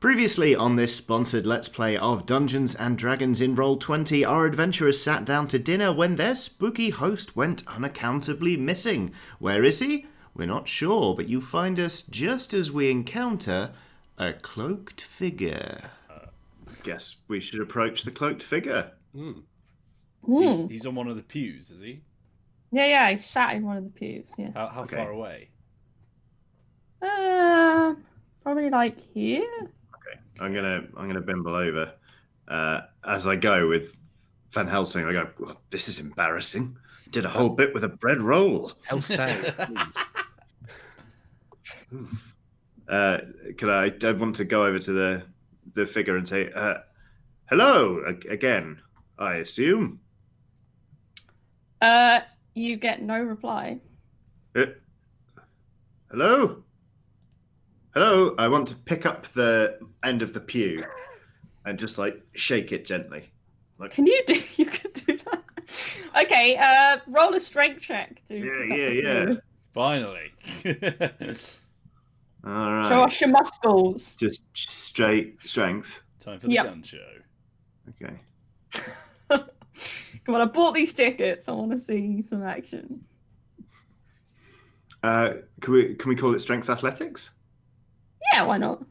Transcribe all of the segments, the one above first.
Previously on this sponsored Let's Play of Dungeons & Dragons in Roll20, our adventurers sat down to dinner when their spooky host went unaccountably missing. Where is he? We're not sure, but you find us just as we encounter a cloaked figure. Guess we should approach the cloaked figure. He's on one of the pews, is he? Yeah, he sat in one of the pews, yeah. How Okay. far away? Probably like here. Okay, I'm gonna bimble over as I go with Van Helsing. I go, well, this is embarrassing. Did a whole bit with a bread roll. Could I want to go over to the figure and say, hello again, I assume. You get no reply. Hello? Hello? I want to pick up the end of the pew and just, shake it gently. Can you do... You can do that. Okay, roll a strength check. Yeah. Finally. All right. Show us your muscles. Just straight strength. Time for the gun show. Okay. Come on, I bought these tickets. I want to see some action. Can we call it strength athletics? Yeah, why not?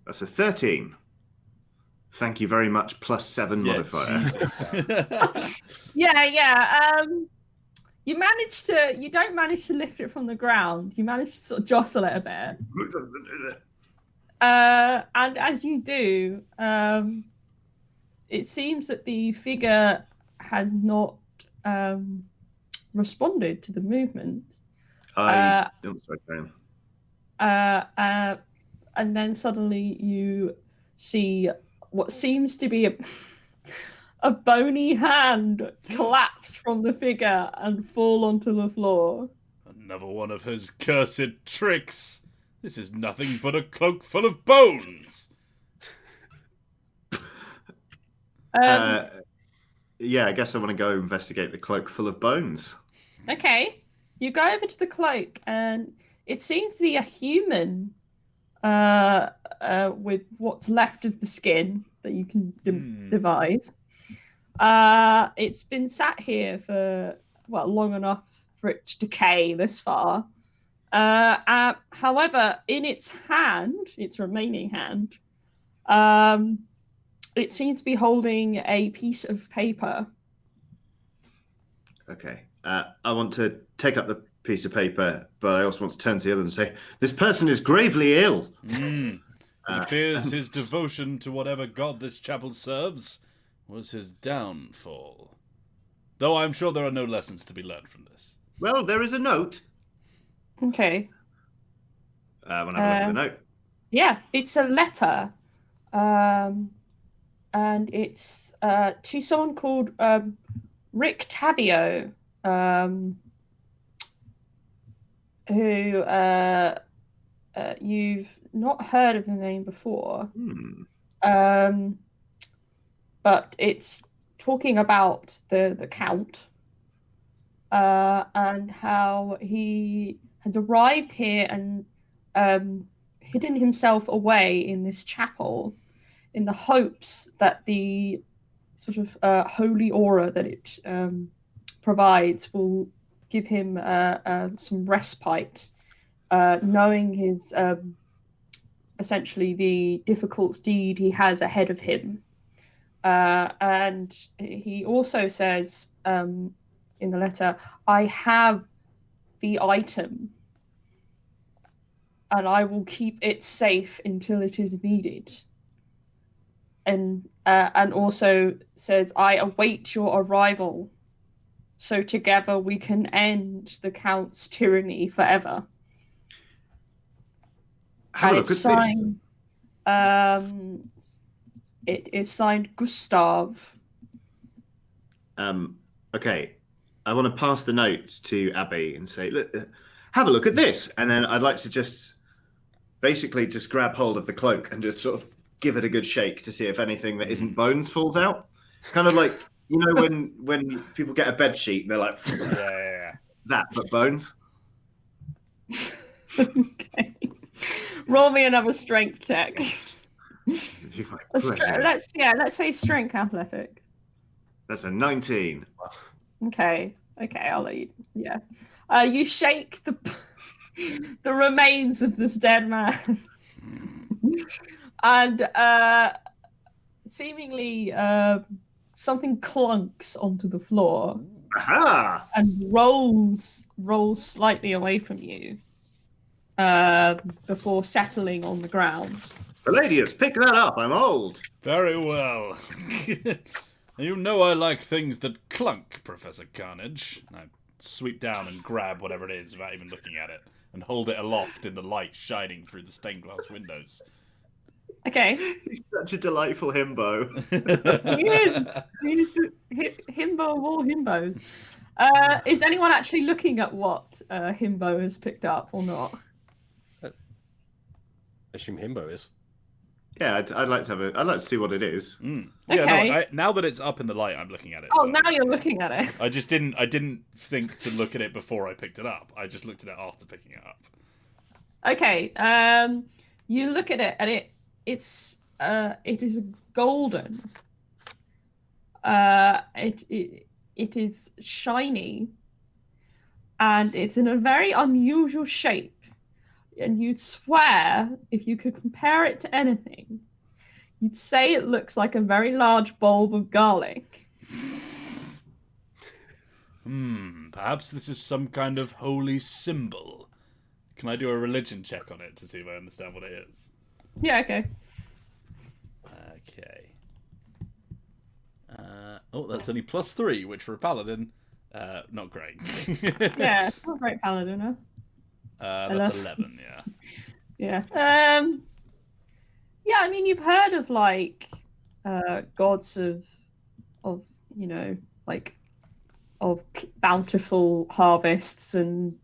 That's a 13. Thank you very much. +7 modifier. Jesus. Yeah. You don't manage to lift it from the ground. You manage to sort of jostle it a bit. And as you do, it seems that the figure has not responded to the movement. And then suddenly you see what seems to be a bony hand collapse from the figure and fall onto the floor. Another one of his cursed tricks. This is nothing but a cloak full of bones. Yeah, I guess I want to go investigate the cloak full of bones. Okay. You go over to the cloak, and it seems to be a human with what's left of the skin that you can devise. It's been sat here for, long enough for it to decay this far. However, in its hand, its remaining hand, it seems to be holding a piece of paper. Okay. I want to take up the piece of paper, but I also want to turn to the other and say, this person is gravely ill. It appears his devotion to whatever god this chapel serves was his downfall. Though I'm sure there are no lessons to be learned from this. Well, there is a note. Okay. I want to have a look at the note. Yeah, it's a letter. And it's to someone called Rick Tabio, who you've not heard of the name before. But it's talking about the Count and how he had arrived here and hidden himself away in this chapel in the hopes that the sort of holy aura that it provides will give him some respite, knowing his essentially the difficult deed he has ahead of him. And he also says in the letter, I have the item and I will keep it safe until it is needed. And also says, I await your arrival, so together we can end the Count's tyranny forever. Have a look at this. It is signed Gustav. Okay, I want to pass the note to Abby and say, look, have a look at this. And then I'd like to just grab hold of the cloak and just sort of give it a good shake to see if anything that isn't bones falls out. Kind of like, you know, when people get a bed sheet and they're like, yeah. that, but bones. Okay. Roll me another strength check. Pleasure. Let's say strength athletics. That's a 19. Okay, I'll let you. Yeah, you shake the the remains of this dead man, and seemingly something clunks onto the floor. Aha! And rolls slightly away from you before settling on the ground. Palladius, pick that up. I'm old. Very well. You know I like things that clunk, Professor Carnage. I sweep down and grab whatever it is without even looking at it, and hold it aloft in the light shining through the stained glass windows. Okay. He's such a delightful himbo. He is. He's the himbo of all himbos. Is anyone actually looking at what himbo has picked up or not? I assume himbo is. Yeah, I'd like to see what it is. Mm. Okay. Yeah, no, now that it's up in the light, I'm looking at it. Oh, so now you're looking at it. I didn't think to look at it before I picked it up. I just looked at it after picking it up. Okay. You look at it, and it is golden. It is shiny, and it's in a very unusual shape. And you'd swear, if you could compare it to anything, you'd say it looks like a very large bulb of garlic. Perhaps this is some kind of holy symbol. Can I do a religion check on it to see if I understand what it is? Yeah, okay. Okay. That's only +3, which for a paladin, not great. Yeah, it's not a great paladin, huh? That's 11, yeah. Yeah. Yeah, I mean, you've heard of like gods of of bountiful harvests and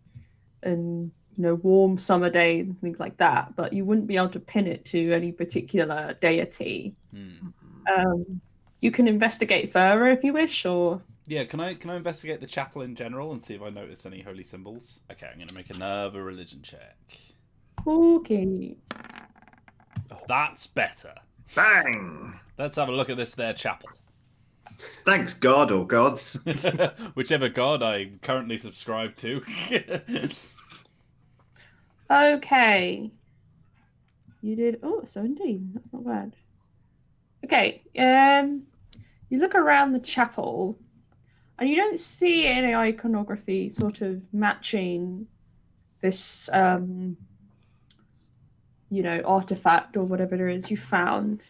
warm summer days and things like that, but you wouldn't be able to pin it to any particular deity. You can investigate further if you wish, or Yeah, can I investigate the chapel in general and see if I notice any holy symbols? Okay, I'm gonna make another religion check. okay. That's better. Bang! Let's have a look at this there chapel. Thanks, God or gods. Whichever god I currently subscribe to. Okay. You did 17. That's not bad. Okay. You look around the chapel and you don't see any iconography sort of matching this artifact or whatever it is you found.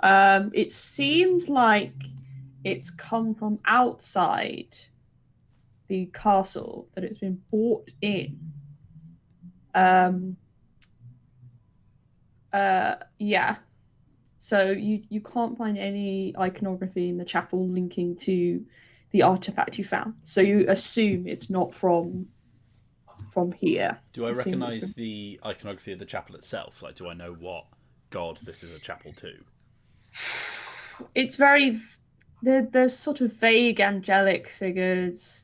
It seems like it's come from outside the castle, that it's been brought in. Yeah. So you can't find any iconography in the chapel linking to the artifact you found. So you assume it's not from here. Do I recognise the iconography of the chapel itself? Like, do I know what god this is a chapel to? It's very... There's sort of vague angelic figures.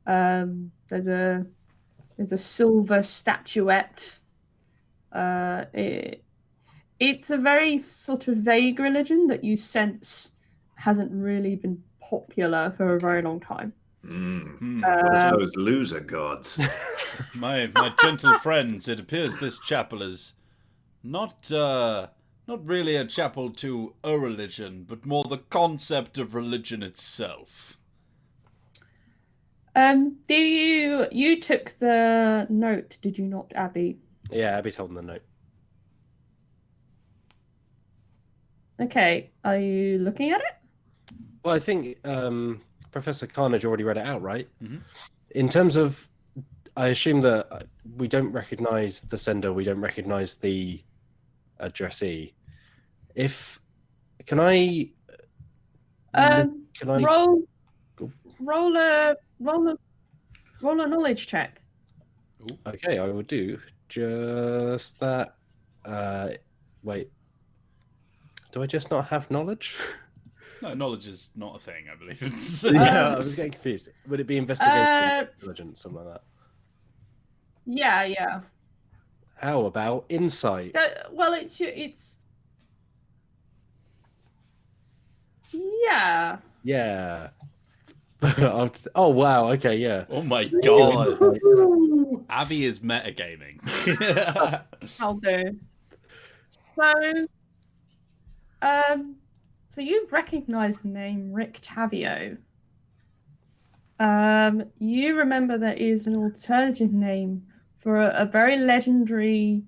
There's a silver statuette. It's a very sort of vague religion that you sense hasn't really been popular for a very long time. Those loser gods. My gentle friends, it appears this chapel is not really a chapel to a religion, but more the concept of religion itself. You took the note, did you not, Abby? Yeah, Abby's holding the note. Okay, are you looking at it? Well, I think Professor Carnage already read it out, right? Mm-hmm. In terms of, I assume that we don't recognise the sender, we don't recognise the addressee. Can I roll a knowledge check. Ooh. Okay, I will do just that. Wait, do I just not have knowledge? No, knowledge is not a thing, I believe. Yeah, I was getting confused. Would it be investigation, intelligence, something like that? Yeah. How about insight? Well, it's yeah. Yeah. Oh wow. Okay. Yeah. Oh my god. Ooh, Abby is metagaming. I'll do. So, so you recognise the name Rick Tavio. You remember there is an alternative name for a very legendary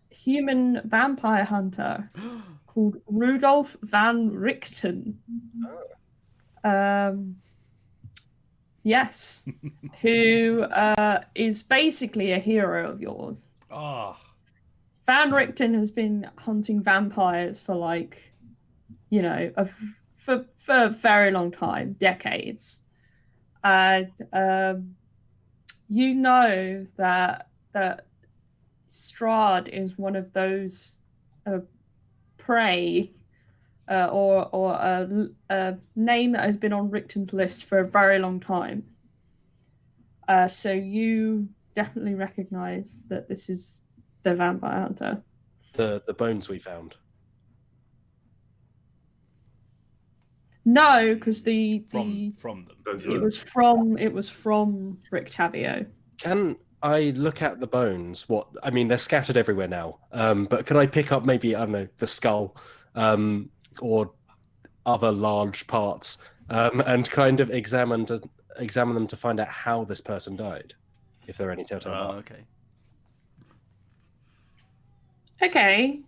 human vampire hunter called Rudolph van Richten. Yes, who is basically a hero of yours. Oh. Van Richten has been hunting vampires for for a very long time, decades. And you know that Strahd is one of those prey or a name that has been on Richten's list for a very long time. So you definitely recognize that this is the vampire hunter. The bones we found. No, because From them. it was from Rick Tavio. Can I look at the bones? What I mean, they're scattered everywhere now. But can I pick up maybe, I don't know, the skull, or other large parts, and kind of examine them to find out how this person died, if there are any telltale marks. Okay. Okay,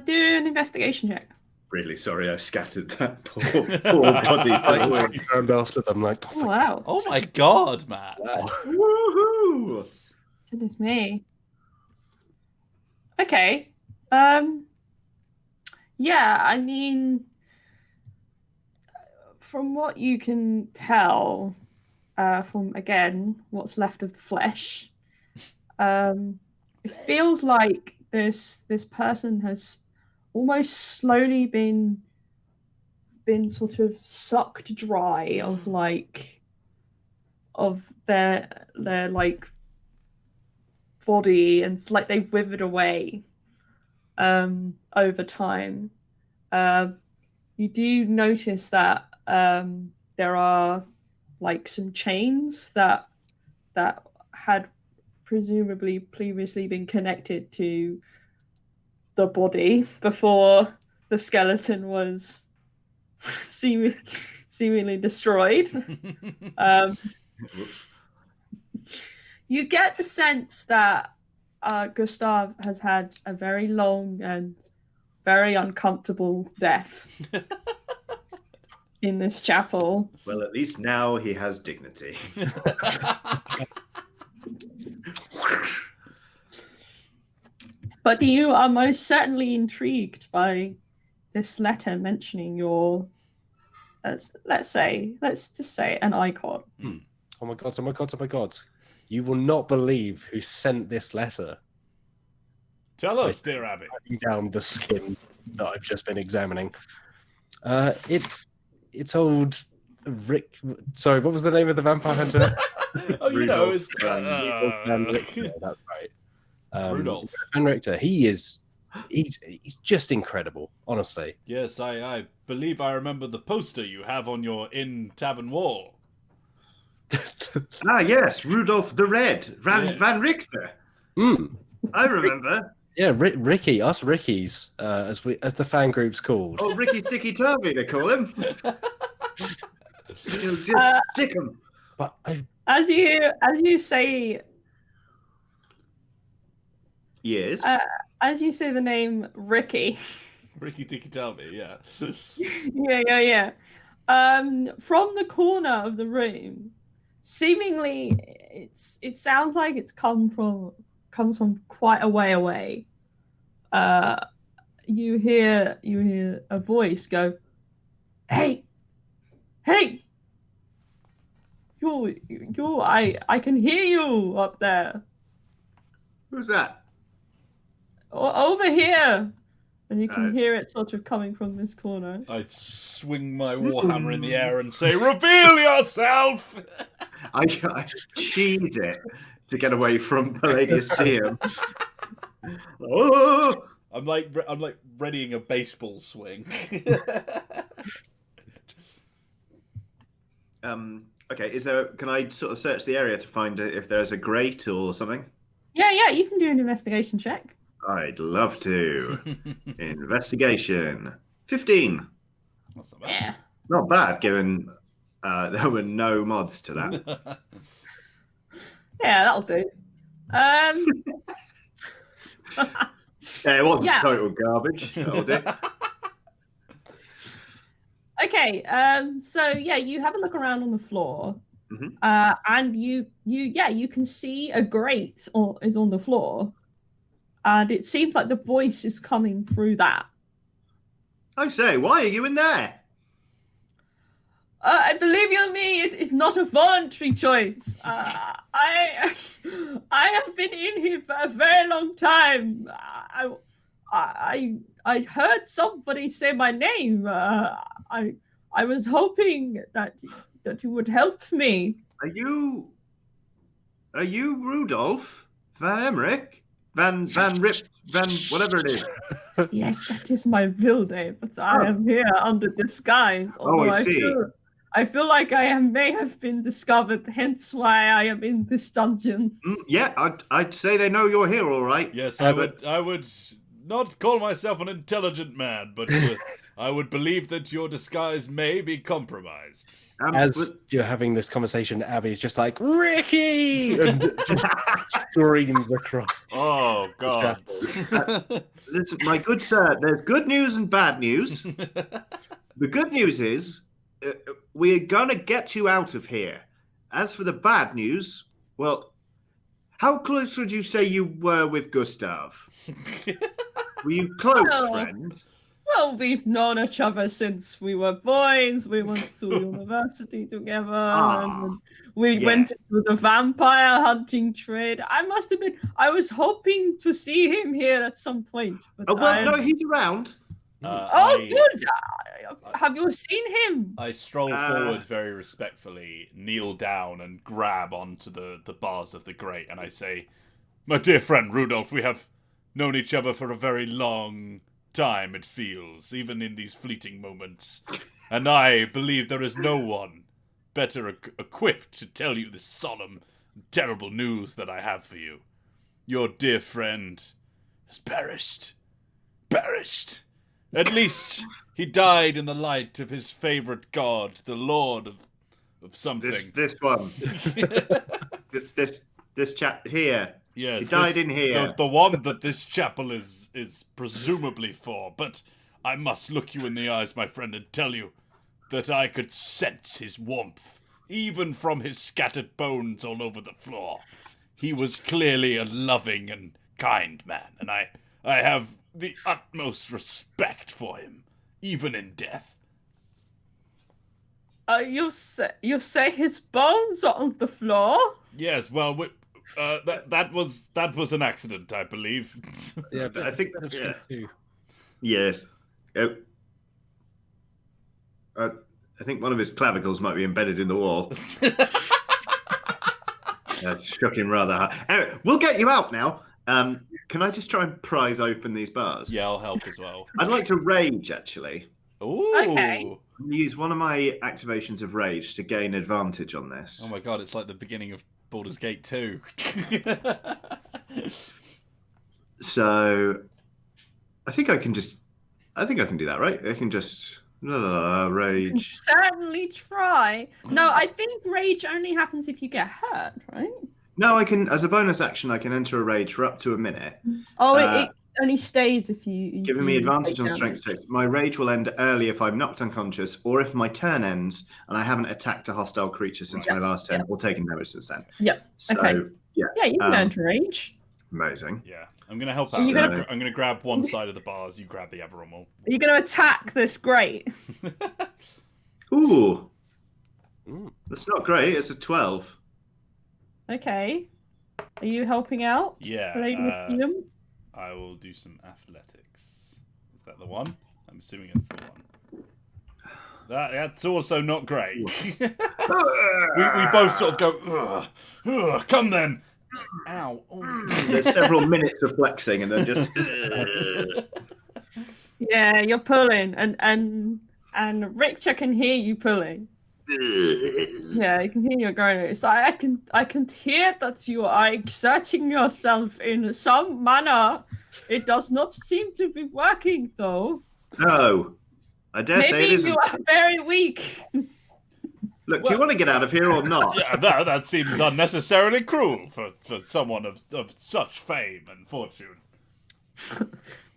do an investigation check. Really sorry I scattered that poor body. I turned after them like, Oh, wow. Oh my god, man. wow. Woohoo! Goodness me. Okay. Yeah, I mean, from what you can tell, from again what's left of the flesh, it feels like this person has almost slowly been sort of sucked dry of their like body, and it's like they've withered away over time. You do notice that there are like some chains that had presumably previously been connected to the body before the skeleton was seemingly destroyed. You get the sense that Gustav has had a very long and very uncomfortable death in this chapel. Well, at least now he has dignity. But you are most certainly intrigued by this letter mentioning your, let's just say an icon. Oh my god, oh my god, oh my god. You will not believe who sent this letter. Tell us, dear Abby. Down the skin that I've just been examining. It's old Rick. Sorry, what was the name of the vampire hunter? Oh, you know, it's Van Richter, that's right. Rudolph Van Richter. He's just incredible, honestly. Yes, I believe I remember the poster you have on your inn tavern wall. Ah, yes, Rudolph the Red, Van Richter. I remember. Yeah, Ricky, us Rickies, as the fan group's called. Oh, Ricky Sticky Turvy, they call him. He'll just stick him. But as you say, Yes. as you say the name Ricky. Ricky Tiki Talby, yeah. Yeah. From the corner of the room, seemingly it sounds like it's comes from quite a way away. You hear a voice go, "Hey, you, I can hear you up there. Who's that? Over here." And you can hear it sort of coming from this corner. I'd swing my warhammer in the air and say, "Reveal yourself!" I cheese it. to get away from Palladius DM. Oh! I'm like readying a baseball swing. Okay, can I sort of search the area to find if there's a grate or something? Yeah, you can do an investigation check. I'd love to. Investigation. 15. That's not bad. Yeah. Not bad, given there were no mods to that. Yeah, that'll do. Yeah, it wasn't Yeah. total garbage. That'll do. Okay, so yeah, you have a look around on the floor, Mhm. and you can see a grate is on the floor, and it seems like the voice is coming through that. I say, why are you in there? I believe you me, it is not a voluntary choice. I have been in here for a very long time. I heard somebody say my name. I was hoping that you would help me. Are you Rudolph Van Emmerich? Van whatever it is. Yes, that is my real name, but I am here under disguise. Oh, I see. I feel like may have been discovered, hence why I am in this dungeon. Yeah, I'd say they know you're here, all right. Yes, I would not call myself an intelligent man, but I would believe that your disguise may be compromised. As you're having this conversation, Abby's just like, Ricky! And just screams across. Oh, God. Listen, my good sir, there's good news and bad news. The good news is we're going to get you out of here. As for the bad news, well, how close would you say you were with Gustav? Were you close friends? Well, we've known each other since we were boys. We went to university together. And we went into the vampire hunting trade. I must admit, I was hoping to see him here at some point. But no, he's around. Good. Have you seen him? I stroll forward very respectfully, kneel down, and grab onto the bars of the grate, and I say, "My dear friend Rudolph, we have known each other for a very long time, it feels, even in these fleeting moments. And I believe there is no one better equipped to tell you the solemn, terrible news that I have for you. Your dear friend has perished. Perished! At least he died in the light of his favorite god, the lord of something. This one. this chap here. Yes, he died in here. The one that this chapel is presumably for. But I must look you in the eyes, my friend, and tell you that I could sense his warmth, even from his scattered bones all over the floor. He was clearly a loving and kind man, and I have the utmost respect for him, even in death. You say his bones are on the floor? Yes, well, that was an accident, I believe. Yeah, I think too. Yes. I think one of his clavicles might be embedded in the wall. That shook him rather hard. Anyway, we'll get you out now. Can I just try and prise open these bars? Yeah, I'll help as well. I'd like to rage, actually. Ooh. Okay. Use one of my activations of rage to gain advantage on this. Oh my god, it's like the beginning of Baldur's Gate 2. So, I think I can do that, right? I can just rage. Certainly try. No, I think rage only happens if you get hurt, right? No, I can, as a bonus action, I can enter a rage for up to a minute. Oh, it only stays if you... Giving me advantage on strength checks. My rage will end early if I'm knocked unconscious, or if my turn ends and I haven't attacked a hostile creature since my last turn, or taken damage since then. Yep. So, okay. Yeah, you can enter rage. Amazing. Yeah, I'm going to help out. I'm going to grab one side of the bars, you grab the other, and we'll... Are you going to attack this grate? Ooh. That's not great. It's a 12. Okay. Are you helping out? Yeah. I will do some athletics. Is that the one? I'm assuming it's the one. That's also not great. we both sort of go, ugh, come then. Ow. Oh. There's several minutes of flexing, and then just. Yeah, you're pulling, and Richter can hear you pulling. Yeah, you can hear you going. It's like I can hear that you are exerting yourself in some manner. It does not seem to be working, though. No, I dare say it Maybe isn't. you are very weak. Look, do you want to get out of here or not? Yeah, that seems unnecessarily cruel for someone of such fame and fortune.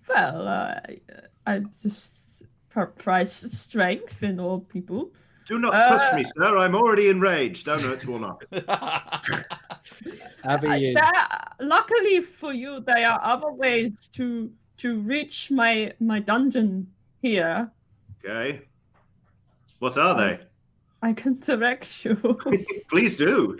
Well, I just prize strength in all people. Do not push me, sir. I'm already enraged. Don't hurt you or not. Abby is. Luckily for you, there are other ways to reach my dungeon here. Okay. What are they? I can direct you. Please do.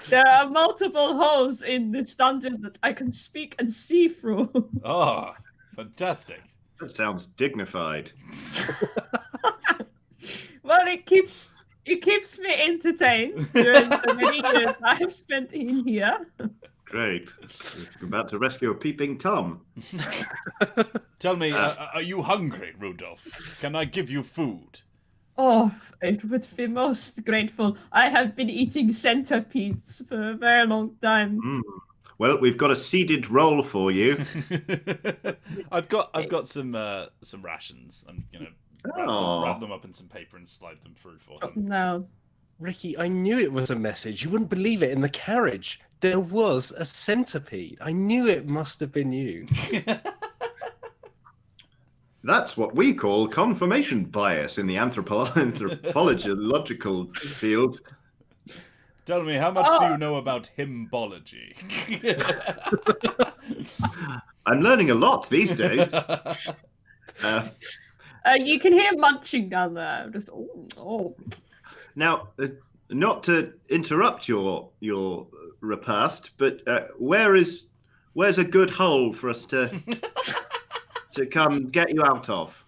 There are multiple holes in this dungeon that I can speak and see through. Oh, fantastic. That sounds dignified. Well, it keeps me entertained during the many years I have spent in here. Great. You're about to rescue a peeping Tom. Tell me, are you hungry, Rudolph? Can I give you food? Oh, it would be most grateful. I have been eating centipedes for a very long time. Well, we've got a seeded roll for you. I've got some rations. I'm gonna wrap them up in some paper and slide them through for him. No. Ricky, I knew it was a message. You wouldn't believe it. In the carriage, there was a centipede. I knew it must have been you. That's what we call confirmation bias in the anthropological field. Tell me, how much do you know about hymnology? I'm learning a lot these days. You can hear munching down there. Just oh. Now, not to interrupt your repast, but where's a good hole for us to come get you out of?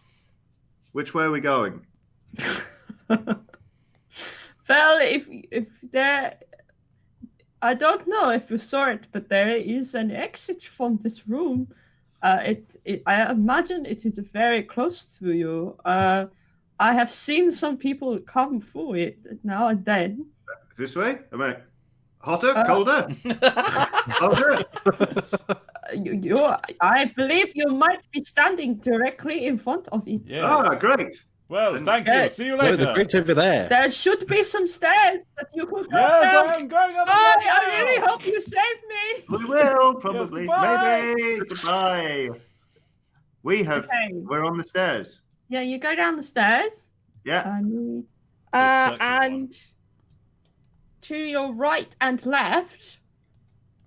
Which way are we going? Well, if there, I don't know if you saw it, but there is an exit from this room. I imagine it is very close to you. I have seen some people come through it now and then. This way? Am I hotter? Colder? Colder? I believe you might be standing directly in front of it. Yes. Ah, great. Well, thank you. See you later. The great over there. There should be some stairs that you could go Yes, down. I'm going up. I really hope you save me. We will, probably. Yes, goodbye. Maybe. Goodbye. We're on the stairs. Yeah, you go down the stairs. Yeah. And to your right and left,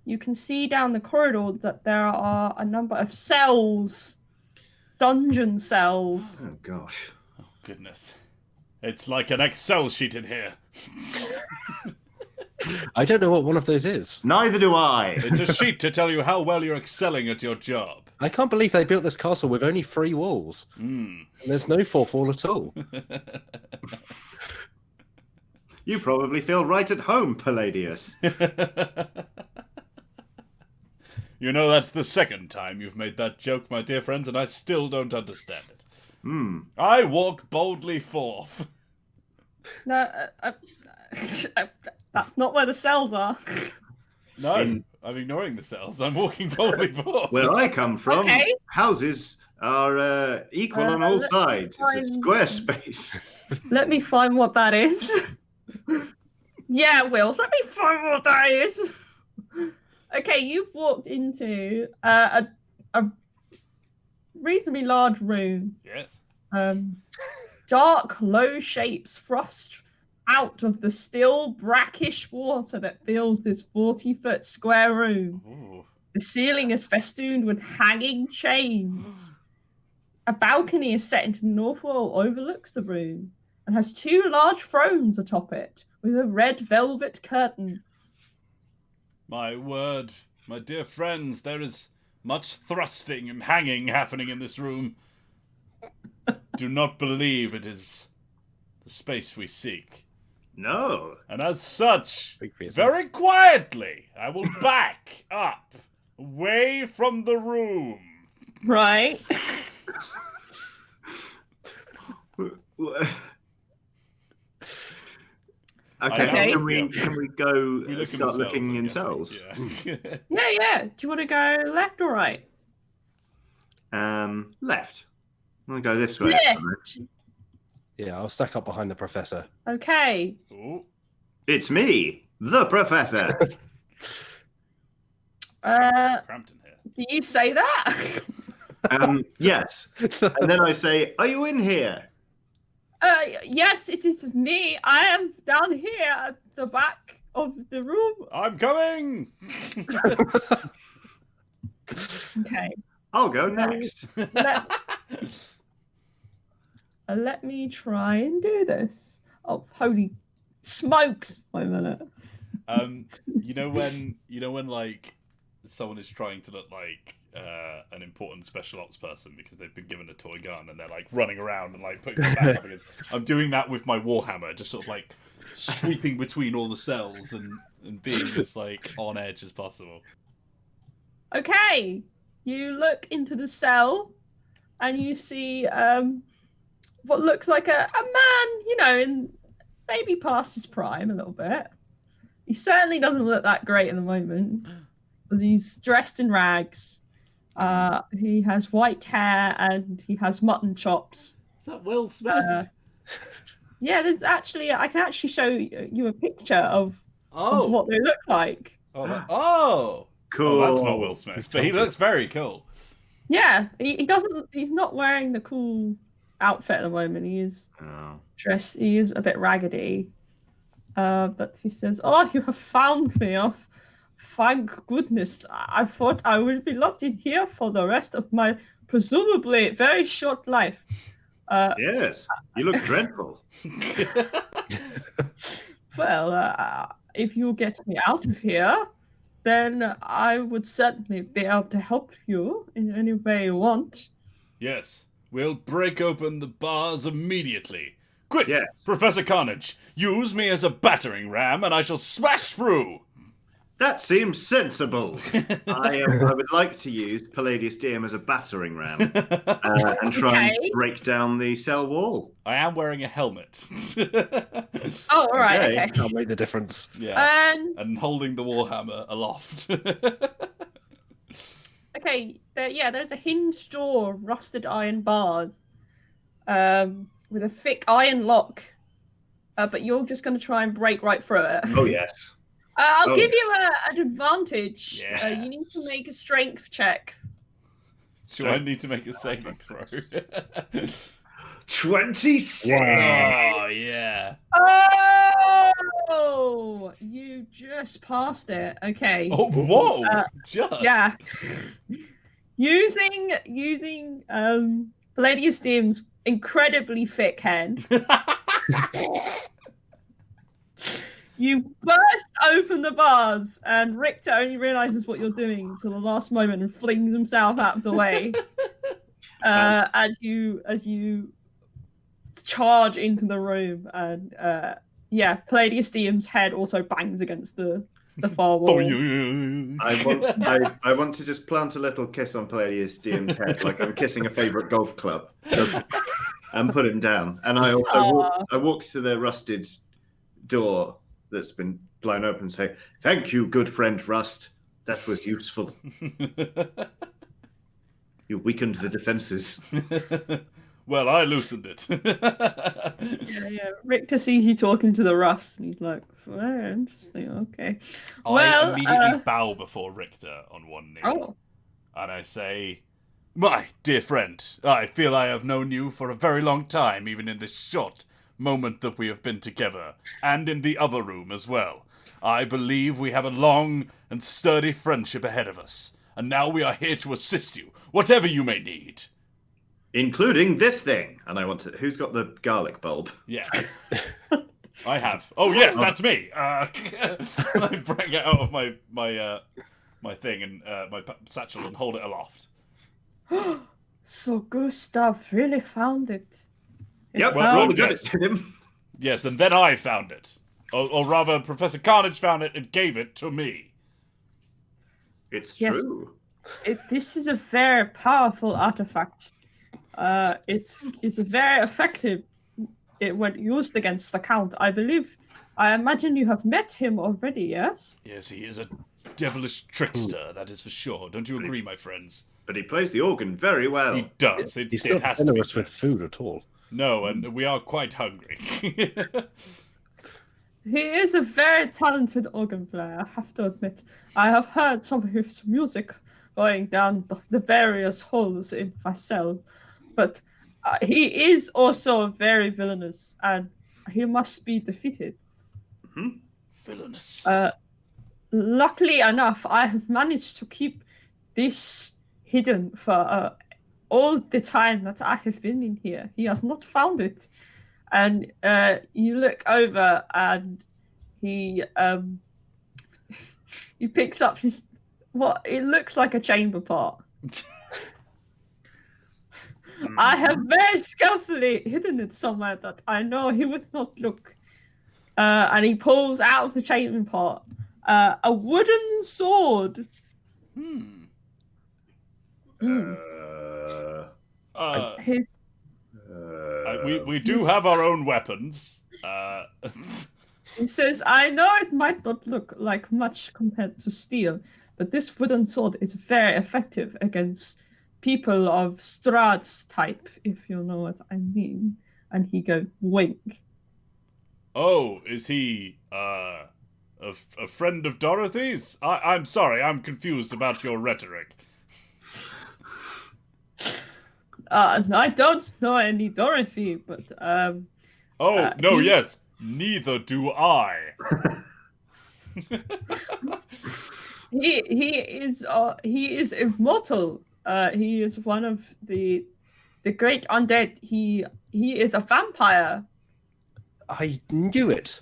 you can see down the corridor that there are a number of cells, dungeon cells. Oh, gosh. Oh, goodness. It's like an Excel sheet in here. I don't know what one of those is. Neither do I. It's a sheet to tell you how well you're excelling at your job. I can't believe they built this castle with only 3 walls. And there's no 4th wall at all. You probably feel right at home, Palladius. You know, that's the second time you've made that joke, my dear friends, and I still don't understand it. I walk boldly forth. No, that's not where the cells are. No, I'm ignoring the cells. I'm walking boldly forth. Where I come from, Okay. houses are equal on all sides. It's a square space. Let me find what that is. Yeah, Wills, let me find what that is. Okay, you've walked into a reasonably large room. Yes. Dark, low shapes thrust out of the still brackish water that fills this 40-foot square room. Ooh. The ceiling is festooned with hanging chains. A balcony is set into the north wall, overlooks the room, and has 2 large thrones atop it, with a red velvet curtain. My word, my dear friends, there is much thrusting and hanging happening in this room. Do not believe it is the space we seek. No. And as such, Speak for yourself. very quietly, I will back up away from the room. Right. Okay, Okay. can we go We look start in looking cells, in I'm cells? guessing. Yeah. Yeah. Do you want to go left or right? Left. I'm gonna go this way. Left. Yeah, I'll stack up behind the professor. Okay. Ooh. It's me, the professor. Crampton here. Do you say that? Yes. And then I say, "Are you in here?" Yes, it is me. I am down here at the back of the room. I'm coming! Okay. I'll go next. Let me try and do this. Oh, holy smokes! Wait a minute. You know when like someone is trying to look like an important special ops person because they've been given a toy gun and they're like running around and like putting their back up against. I'm doing that with my warhammer, just sort of like sweeping between all the cells and being as like on edge as possible. Okay, you look into the cell and you see what looks like a man, in maybe past his prime a little bit. He certainly doesn't look that great at the moment, because he's dressed in rags. He has white hair and he has mutton chops. Is that Will Smith? Yeah, I can actually show you a picture of what they look like. Oh, Cool. Oh, that's not Will Smith, but he looks very cool. Yeah, he's not wearing the cool outfit at the moment. He is dressed, he is a bit raggedy. But he says, "Oh, you have found me. Oh, thank goodness. I thought I would be locked in here for the rest of my presumably very short life." Yes, you look dreadful. Well, if you get me out of here, then I would certainly be able to help you in any way you want. Yes, we'll break open the bars immediately. Quick, Yes. Professor Carnage, use me as a battering ram and I shall smash through. That seems sensible. I would like to use Palladius Diem as a battering ram and try and break down the cell wall. I am wearing a helmet. Oh, all right, Okay. okay. That'll make the difference. Yeah, and holding the warhammer aloft. Okay, there's a hinged door, rusted iron bars, with a thick iron lock. But you're just going to try and break right through it. Oh, yes. I'll give you an advantage. Yes. You need to make a strength check. Do I need to make a saving throw? 26! Oh, yeah. Oh! You just passed it. Okay. Oh, whoa! Just. Yeah. Using Palladius Dim's incredibly thick head, you burst open the bars, and Richter only realizes what you're doing until the last moment and flings himself out of the way. As you charge into the room, and Palladius Dim's head also bangs against the far wall. I want to just plant a little kiss on Palladius Diem's head, like I'm kissing a favourite golf club, and put him down. And I also walk to the rusted door that's been blown open and say, "Thank you, good friend Rust. That was useful. You weakened the defences." Well, I loosened it. Yeah. Richter sees you talking to the Rust, and he's like, "Very interesting. Okay." I immediately bow before Richter on one knee. Oh. And I say, "My dear friend, I feel I have known you for a very long time, even in this short moment that we have been together, and in the other room as well. I believe we have a long and sturdy friendship ahead of us, and now we are here to assist you, whatever you may need." Including this thing. And I want to... Who's got the garlic bulb? Yes. I have. Oh, yes, that's me. I bring it out of my thing and my satchel and hold it aloft. So Gustav really found it. Yep, Well, roll the yes. goodness to him. Yes, and then I found it. Or rather, Professor Carnage found it and gave it to me. It's Yes. true. This is a very powerful artifact. It's very effective when used against the Count. I imagine you have met him already, yes? Yes, he is a devilish trickster, that is for sure. Don't you agree, my friends? But he plays the organ very well. He does. It He's not has to be generous said. with food at all. No, and we are quite hungry. He is a very talented organ player, I have to admit. I have heard some of his music going down the various holes in my cell. But he is also very villainous, and he must be defeated. Villainous. Luckily enough, I have managed to keep this hidden for all the time that I have been in here. He has not found it. And you look over, and he picks up what it looks like a chamber pot. I have very skillfully hidden it somewhere that I know he would not look. And he pulls out of the chamber pot a wooden sword. His We do have our own weapons. He says, I know it might not look like much compared to steel, but this wooden sword is very effective against people of Strahd's type, if you know what I mean. And he goes, wink. Oh, is he a friend of Dorothy's? I'm sorry, I'm confused about your rhetoric. I don't know any Dorothy, but no, yes, neither do I. he is immortal. He is one of the great undead. He is a vampire. I knew it.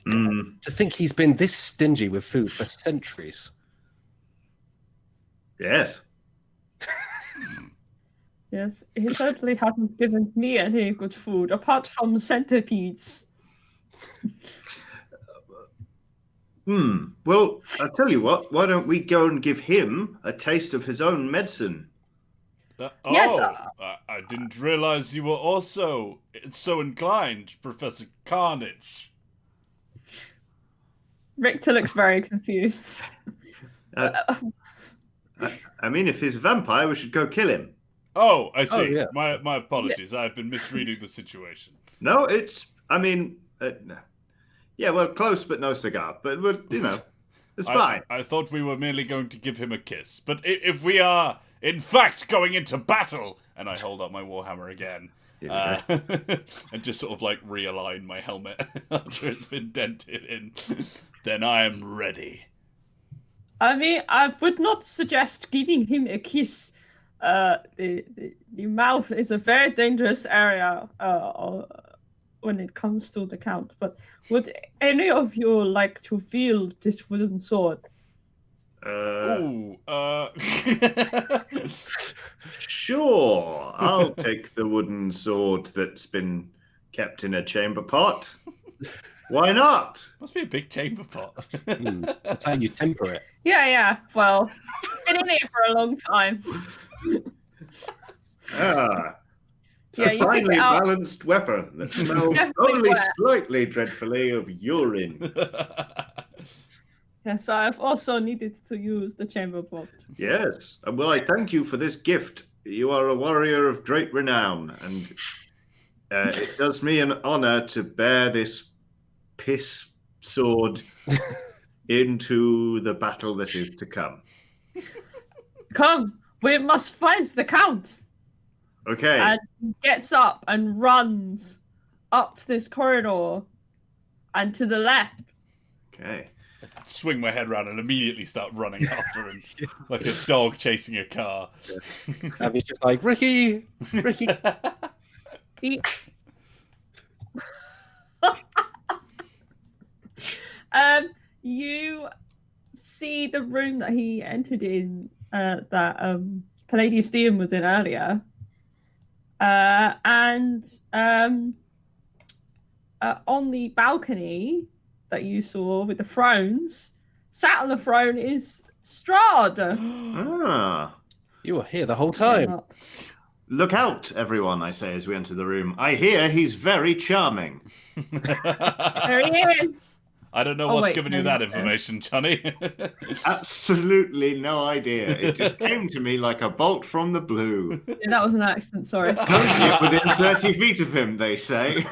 To think he's been this stingy with food for centuries. Yes. Yes, he certainly hasn't given me any good food, apart from centipedes. Well, I'll tell you what. Why don't we go and give him a taste of his own medicine? Yes, I didn't realize you were also so inclined, Professor Carnage. Richter looks very confused. I mean, if he's a vampire, we should go kill him. Oh, I see. Oh, yeah. My apologies. I've been misreading the situation. No, yeah, well, close but no cigar. But, it's fine. I thought we were merely going to give him a kiss. But if we are, in fact, going into battle, and I hold up my warhammer again, and just sort of like realign my helmet after it's been dented in, then I am ready. I mean, I would not suggest giving him a kiss. The mouth is a very dangerous area when it comes to the Count. But would any of you like to wield this wooden sword? Sure. I'll take the wooden sword that's been kept in a chamber pot. Why not? Must be a big chamber pot. That's how you temper it. Yeah. Well, been in here for a long time. A You pick finely it up. balanced weapon that smells definitely only wet. slightly dreadfully of urine. Yes, I have also needed to use the chamber pot. Yes. Well, I thank you for this gift. You are a warrior of great renown, and it does me an honor to bear this piss sword into the battle that is to come. Come, we must find the Count. Okay. And he gets up and runs up this corridor and to the left. Okay. Swing my head around and immediately start running after him like a dog chasing a car. And he's just like, Ricky! He... You see the room that he entered in, that Palladius Deum was in earlier. And on the balcony, that you saw with the thrones, sat on the throne is Strahd. Ah. You were here the whole Getting time. up. Look out, everyone, I say as we enter the room. I hear he's very charming. There he is. I don't know Oh, what's wait, giving no, you that he's there. information, Johnny. Absolutely no idea. It just came to me like a bolt from the blue. Yeah, that was an accident, sorry. Don't get within 30 feet of him, they say.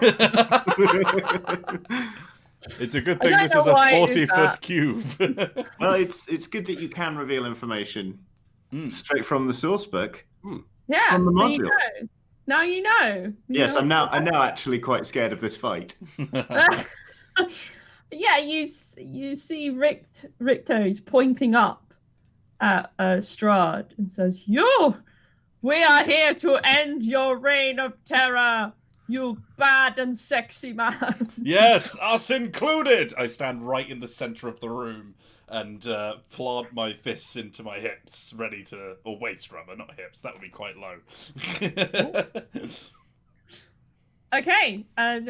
It's a good I thing don't this know is a why I did 40-foot cube. Well, it's good that you can reveal information straight from the source book. Yeah, From the now you module. know. Now you know. Yes, I'm now actually quite scared of this fight. Yeah, you see Richter is pointing up at Strahd and says, we are here to end your reign of terror, you bad and sexy man. Yes, us included! I stand right in the center of the room and plant my fists into my hips, ready to... Or waist, rather, not hips. That would be quite low. Okay, and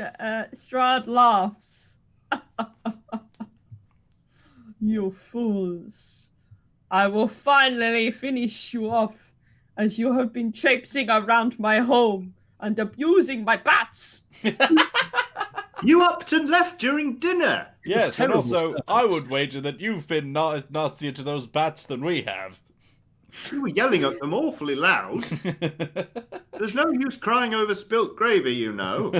Strahd laughs. You fools. I will finally finish you off, as you have been traipsing around my home and abusing my bats. You upped and left during dinner. Yes, and terrible also, stuff. I would wager that you've been nastier to those bats than we have. You were yelling at them awfully loud. There's no use crying over spilt gravy, you know.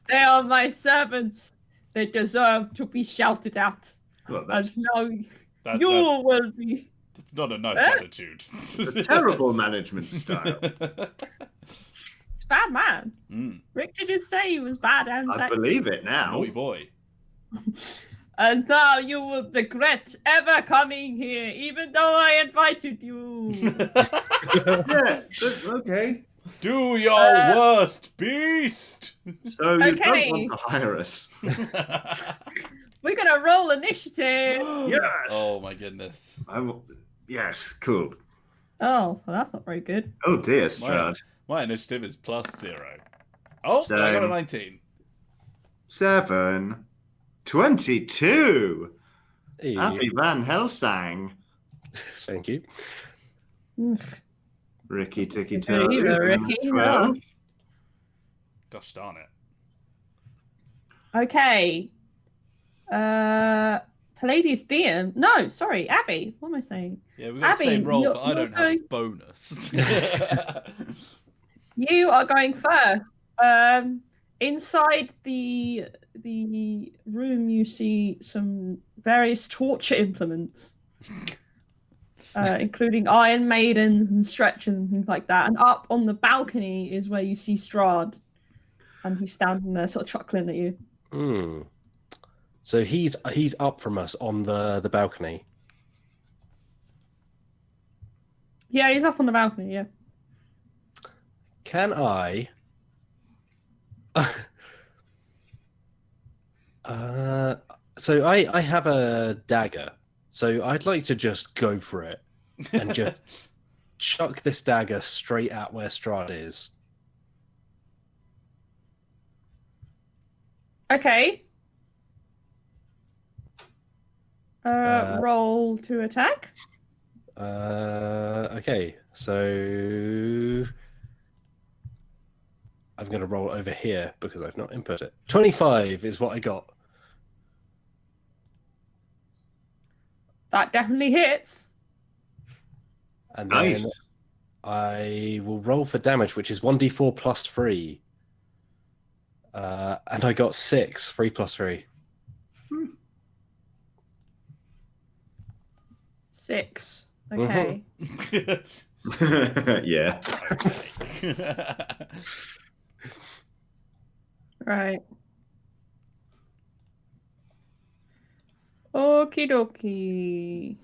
They are my servants. They deserve to be shouted at. Well, that's And now That- you that- will be... It's not a nice attitude. a terrible management style. It's bad, man. Richter did say he was bad and I sexy. believe it now. Naughty boy. And now you will regret ever coming here, even though I invited you. Yeah, okay. Do your worst, beast! So you Okay. don't want to hire us. We're gonna roll initiative. Yes. Oh my goodness. Yes, cool. Oh, well, that's not very good. Oh dear, Strahd. My initiative is +0. Oh, I got a Same. 19. 7. 22. Hey, Happy Van Helsang. thank you. Ricky Ticky Good Toe. either, Ricky. 12. Gosh darn it. Okay. Palladius Dian. No, sorry, Abby. What am I saying? Yeah, we got the Abby, same roll, you're- but I don't you're have a going- bonus. You are going first. Inside the room, you see some various torture implements, including Iron Maidens and stretchers and things like that. And up on the balcony is where you see Strahd, and he's standing there, sort of chuckling at you. Hmm. So he's up from us on the balcony. Yeah, he's up on the balcony. Yeah. Can I? So I have a dagger. So I'd like to just go for it and just chuck this dagger straight at where Strahd is. Okay. Roll to attack. Okay, so I'm going to roll over here because I've not input it. 25 is what I got. That definitely hits. And then Nice. I will roll for damage, which is 1d4 plus 3. And I got 6, 3 plus 3. 6. Okay. Yeah. Right. Okie dokie.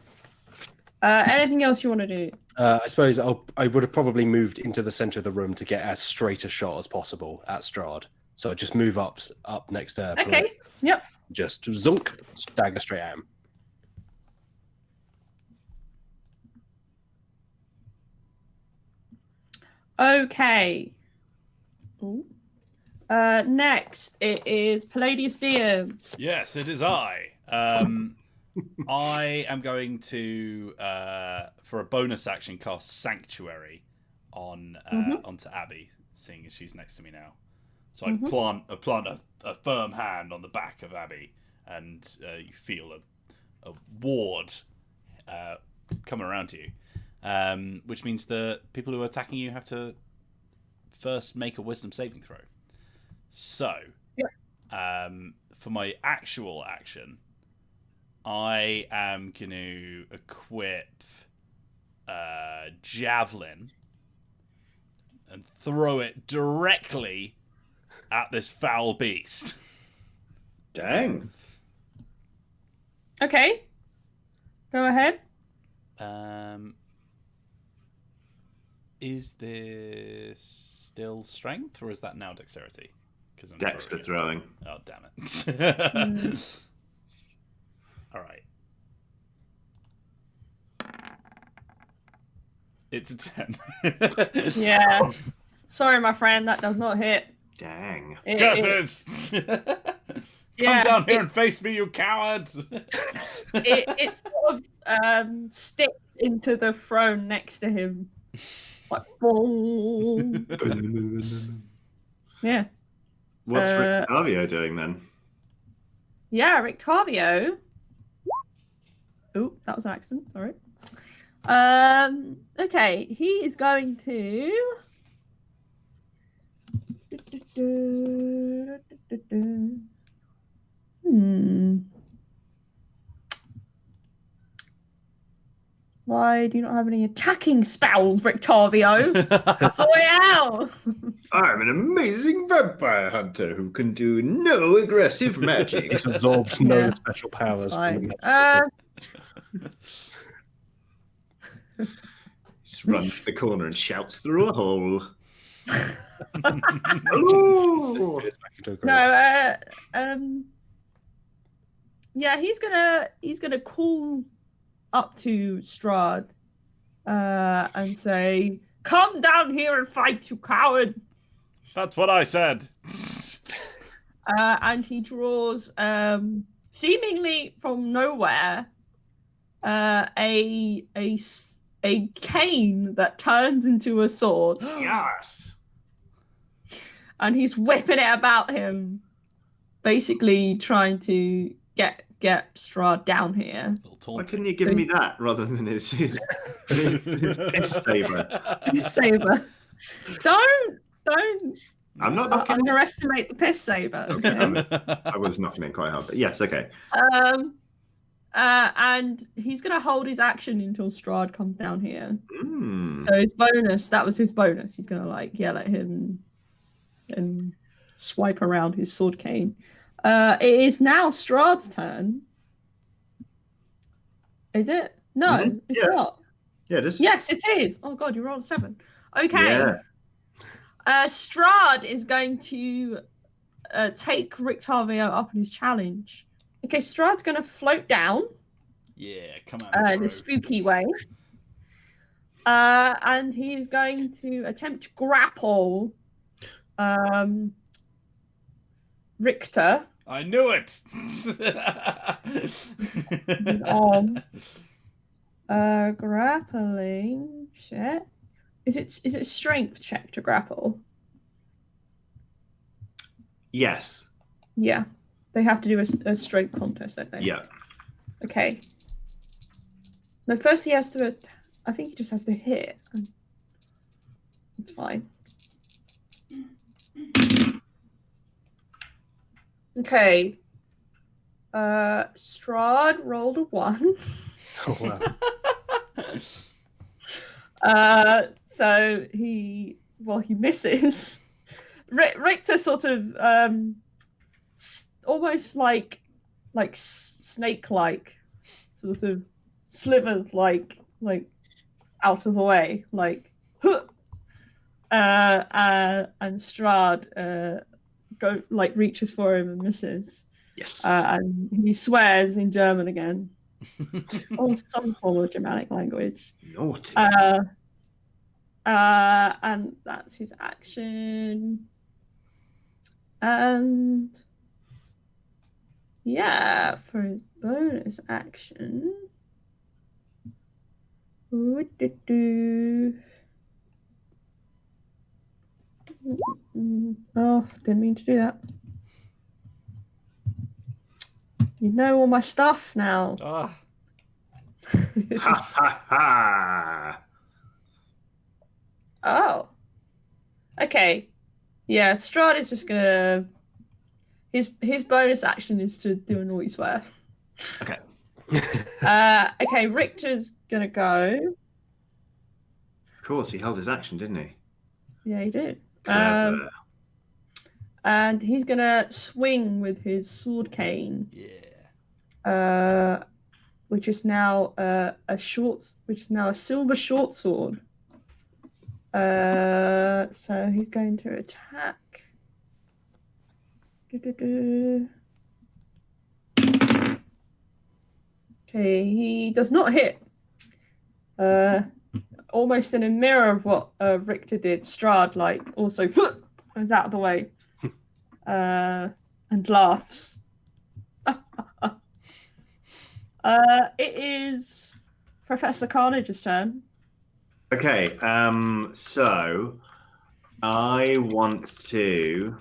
Anything else you want to do? I suppose I would have probably moved into the center of the room to get as straight a shot as possible at Strahd. So I just move up next to Okay. Yep. just zunk, dagger straight at him. Okay. Ooh. Next, it is Palladius Diem. Yes, it is I. I am going to, for a bonus action, cast Sanctuary on onto Abby, seeing as she's next to me now. So I plant a firm hand on the back of Abby, and you feel a ward coming around to you, which means the people who are attacking you have to first make a Wisdom saving throw. So, for my actual action, I am going to equip Javelin and throw it directly at this foul beast. Dang. Okay. Go ahead. Is this still strength, or is that now dexterity? Because I'm Dex for throwing. Oh, damn it. All right. It's a 10. Yeah. Sorry, my friend, that does not hit. Dang. Curses! Yeah, Come down here and face me, you coward! It sort of sticks into the throne next to him. Like, boom. Yeah. What's Rictavio doing then? Yeah, Rictavio. Oh, that was an accident. Sorry. Okay, he is going to. Why do you not have any attacking spells, Rictavio? Sort it out. I'm an amazing vampire hunter who can do no aggressive magic. He's absorbed no Yeah, special powers. That's From the fine. magic Just runs to the corner and shouts through a hole. Hello! It's back into a grave. No, yeah, he's gonna call up to Strahd and say, "Come down here and fight, you coward!" That's what I said. And he draws, seemingly from nowhere, a cane that turns into a sword, Yes! and he's whipping it about him, basically trying to get Strahd down here. Why couldn't you give me that rather than his piss saber? Piss saber. Don't I'm not knocking it. underestimate the piss saber. Okay? I was knocking it quite hard, but yes, okay. And he's gonna hold his action until Strahd comes down here. Mm. So his bonus, that was his bonus. He's gonna like yell at him and swipe around his sword cane. It is now Strahd's turn. Is it? No, it's not. Yeah, it is. Yes, it is. Oh god, you rolled a 7. Okay. Yeah. Strahd is going to take Rictavio up on his challenge. Okay, Strahd's going to float down Yeah, come on. in a spooky way. And he is going to attempt to grapple Richter. I knew it! Grappling check. Is it strength check to grapple? Yes. Yeah. They have to do a strength contest, don't they? Yeah. Okay. No, first he has to. I think he just has to hit. It's fine. Okay. Strahd rolled a 1. Oh, wow. So he misses. Richter sort of almost like snake-like, sort of slivers like out of the way, like and Strahd reaches for him and misses. Yes. And he swears in German again. Or some form of Germanic language. Naughty. And that's his action. And yeah, for his bonus action. Oh, didn't mean to do that. You know all my stuff now. Ah, Ha ha ha! Oh. Okay. Yeah, Strahd is just gonna. His bonus action is to do a naughty swear. Okay. Okay, Richter's gonna go. Of course, he held his action, didn't he? Yeah, he did. Clever. And he's gonna swing with his sword cane. yeah. Which is now a silver short sword. So he's going to attack. Okay, he does not hit. Almost in a mirror of what Richter did, Strahd also goes out of the way and laughs. It is Professor Carnage's turn. Okay, so I want to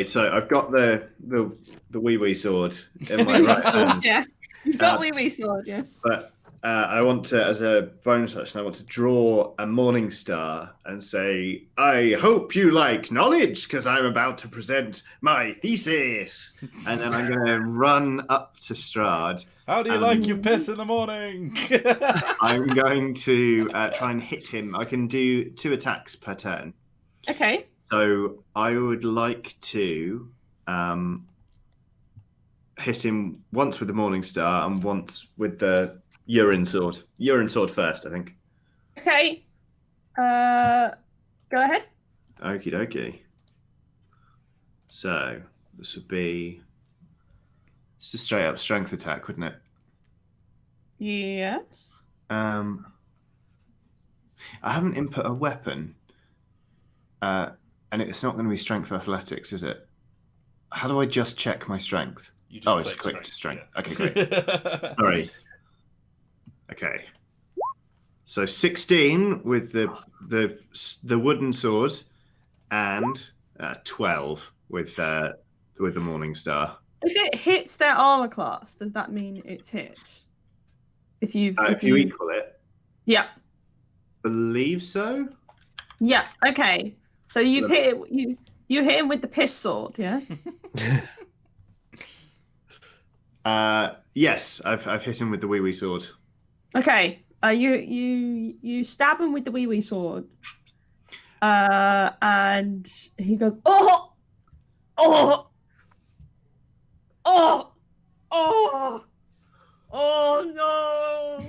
so I've got the wee sword in my right hand. Yeah, you've got wee sword, yeah. But I want to, as a bonus action, I want to draw a morning star and say, I hope you like knowledge, because I'm about to present my thesis. And then I'm going to run up to Strahd. How do you like your piss in the morning? I'm going to try and hit him. I can do 2 attacks per turn. Okay. So I would like to hit him once with the morning star and once with the urine sword. Urine sword first, I think. Okay. Go ahead. Okie dokie. So this would be just a straight up strength attack, wouldn't it? Yes. I haven't input a weapon. And it's not going to be strength athletics, is it? How do I just check my strength? You I just clicked strength. Yeah. Okay, great. Sorry. Okay. So 16 with the wooden sword, and 12 with the morning star. If it hits their armor class, does that mean it's hit? If you equal it. Yeah. Believe so. Yeah. Okay. So you've hit it. You hit him with the piss sword, yeah. Yes, I've hit him with the wee sword. Okay. You stab him with the wee sword. And he goes, oh, oh, oh, oh, oh no!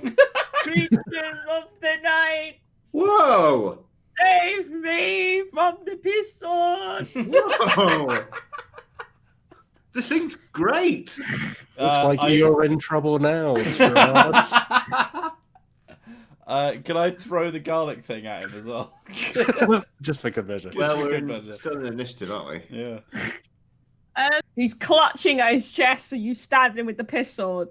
Creatures of the night, Whoa! save me from the piss sword! Whoa! This thing's great. Looks like you're in trouble now, Strahd. Can I throw the garlic thing at him as well? Just for good measure. Well, Good we're measure. still in initiative, aren't we? Yeah. He's clutching at his chest, so you stabbed him with the piss sword.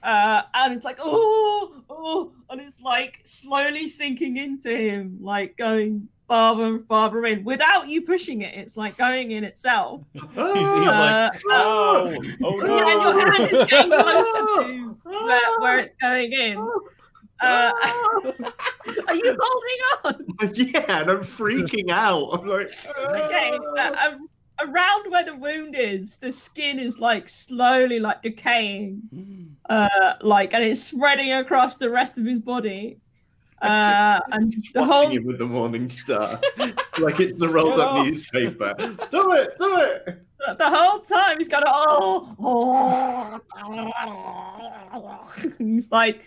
And it's like, oh, and it's like slowly sinking into him, like going farther and farther in without you pushing it. It's like going in itself. He's like, oh no. Yeah, and your hand is getting closer to where it's going in. Are you holding on? Yeah, and I'm freaking out. I'm like, Okay, around where the wound is, the skin is like slowly like decaying, and it's spreading across the rest of his body. And the watching whole him with the morning star, like it's the rolled up newspaper. Stop it! the whole time he's got he's like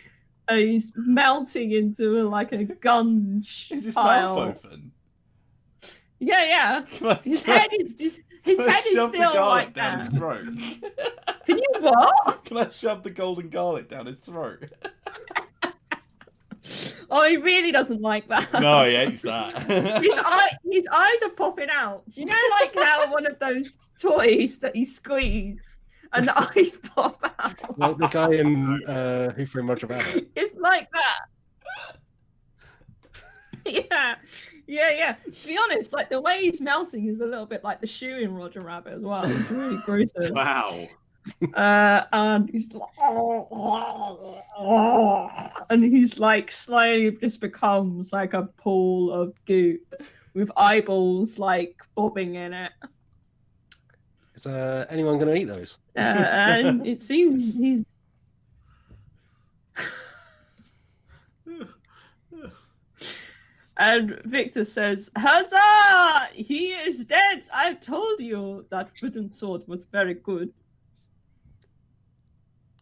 he's melting into like a gunge Is his pile. mouth open? Yeah. His head is Shove the still garlic like down that. his throat. Can you what? Can I shove the golden garlic down his throat? Oh, he really doesn't like that. No, he hates that. His eyes are popping out. Do you know, like how one of those toys that you squeeze and the eyes pop out? Like the guy in Who Framed Roger Rabbit. It's like that. Yeah. To be honest, like the way he's melting is a little bit like the shoe in Roger Rabbit as well. It's really gruesome. Wow. And he's like, and he's like slowly just becomes like a pool of goop with eyeballs like bobbing in it. Is anyone going to eat those? And it seems he's. And Victor says, "Huzzah! He is dead! I told you that wooden sword was very good."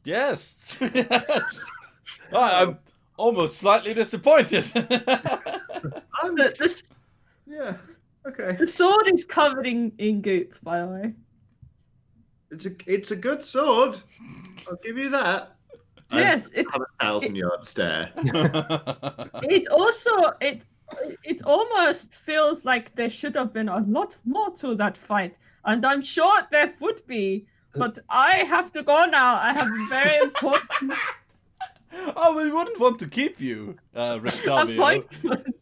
Yes. I'm almost slightly disappointed. Yeah. Okay. The sword is covered in goop, by the way. It's a good sword. I'll give you that. Yes, I have a 1,000-yard stare. It almost feels like there should have been a lot more to that fight, and I'm sure there would be. But I have to go now. I have a very important Oh, we wouldn't want to keep you, Rictavio. appointment.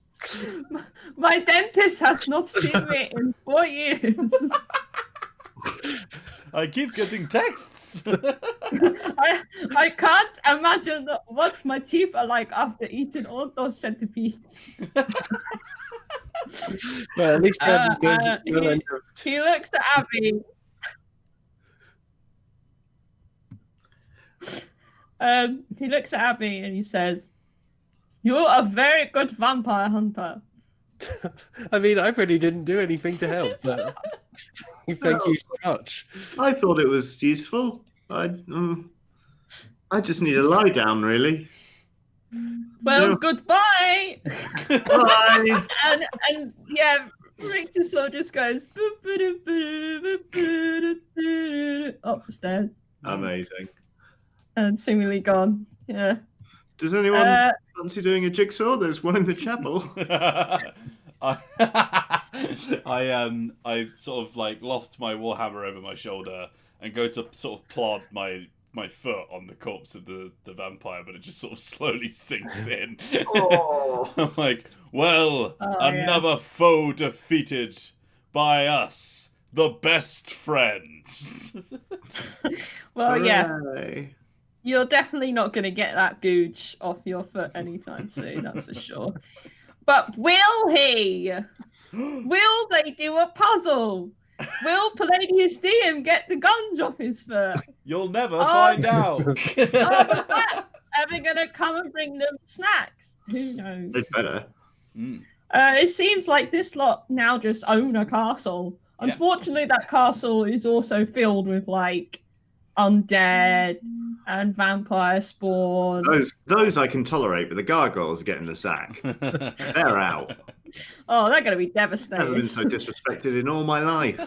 My dentist has not seen me in 4 years. I keep getting texts. I can't imagine what my teeth are like after eating all those centipedes. Well, at least you had good. He looks at Abby. He looks at Abby and he says, "You're a very good vampire hunter." I mean, I really didn't do anything to help, but thank you so much. I thought it was useful. I just need a lie down, really. Well, So- goodbye. Bye. and yeah, Richter sort of just goes up the stairs Amazing. and seemingly gone. Yeah. Does anyone fancy doing a jigsaw? There's one in the chapel. I sort of like loft my warhammer over my shoulder and go to sort of plant my foot on the corpse of the vampire, but it just sort of slowly sinks in. Oh. I'm like, well, Oh, another foe defeated by us, the best friends. Well, yeah, Hooray. you're definitely not going to get that gooch off your foot anytime soon, that's for sure. But will he? Will they do a puzzle? Will Palladius Diem get the gunge off his foot? You'll never find out. Are the bats ever going to come and bring them snacks? Who knows? They'd better. It seems like this lot now just own a castle. Yeah. Unfortunately, that castle is also filled with like undead and vampire spawn. Those I can tolerate, but the gargoyles getting the sack. They're out. Oh, they're going to be I've never devastated. been so disrespected in all my life.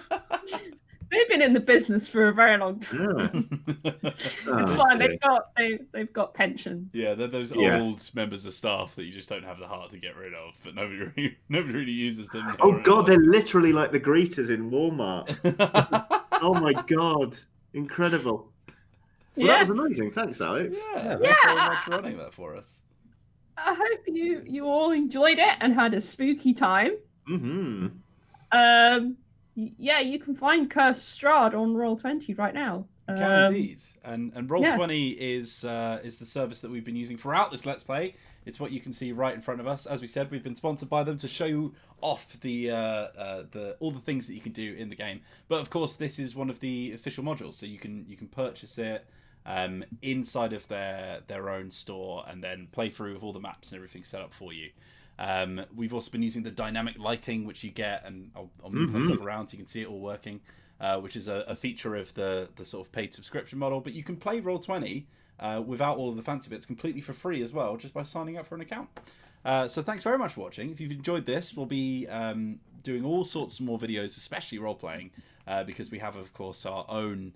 They've been in the business for a very long time. Yeah. It's fine. They've got pensions. Yeah, they're those Yeah. old members of staff that you just don't have the heart to get rid of, but nobody really uses them. Oh god, they're literally like the greeters in Walmart. Oh my god, incredible. Well, Yeah. that was amazing. Thanks, Alex. Yeah, thanks very much for running that for us. I hope you all enjoyed it and had a spooky time. Mm-hmm. Yeah, you can find Curse of Strahd on Roll20 right now. Can indeed, and Roll20 is the service that we've been using throughout this Let's Play. It's what you can see right in front of us. As we said, we've been sponsored by them to show off the all the things that you can do in the game. But of course, this is one of the official modules, so you can purchase it inside of their own store and then play through with all the maps and everything set up for you. We've also been using the dynamic lighting, which you get, and I'll move myself around so you can see it all working. Which is a feature of the sort of paid subscription model. But you can play Roll20 without all of the fancy bits completely for free as well, just by signing up for an account. So thanks very much for watching. If you've enjoyed this, we'll be doing all sorts more videos, especially role-playing, because we have, of course, our own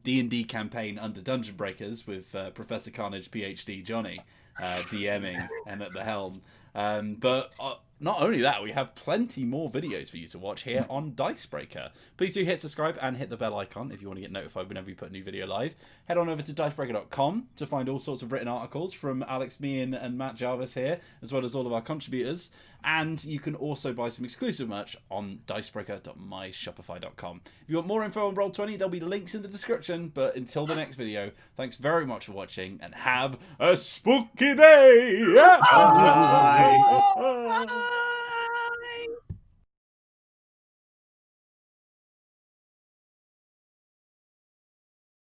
D&D campaign under Dungeon Breakers with Professor Carnage, PhD, Johnny. DMing and at the helm. But not only that, we have plenty more videos for you to watch here on Dicebreaker. Please do hit subscribe and hit the bell icon if you want to get notified whenever we put a new video live. Head on over to dicebreaker.com to find all sorts of written articles from Alex, me, and Matt Jarvis here, as well as all of our contributors. And you can also buy some exclusive merch on dicebreaker.myshopify.com. If you want more info on Roll20, there'll be links in the description. But until the next video, thanks very much for watching and have a spooky day! Bye.